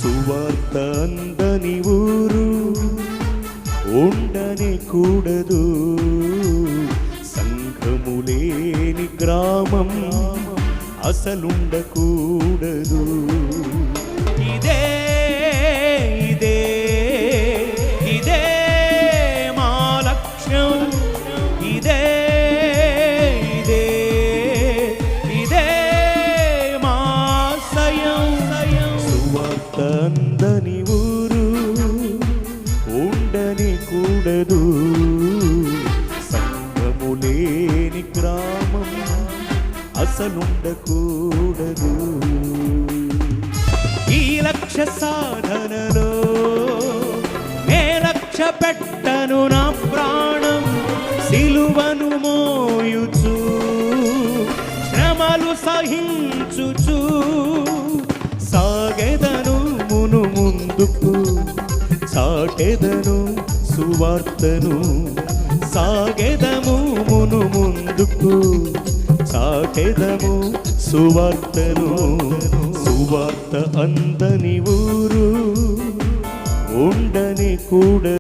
సువార్త అందని ఊరు ఉండనే కూడదు, సంఘము లేని గ్రామం అసలుండకూడదు. ఇదే ఇదే ఇదే మా లక్ష్యం, ఇదే ఇదే ఇదే మా ఆశయం. సువార్త అందని ఊరు ఉండని కూడదు, సంఘము లేని గ్రామం అసలుండకూడదు. ఈ లక్ష్య సాధనలో నే లక్ష్య పెట్టను నా ప్రాణం, సిలువను మోయుచు శ్రమలు సహించుచు సాగెదను మును ముందుకు, చాటెదను సువార్తను. సాగెదము మును ముందుకు, చాటెదము సువార్తను. సువార్త అందని ఊరు ఉండని కూడ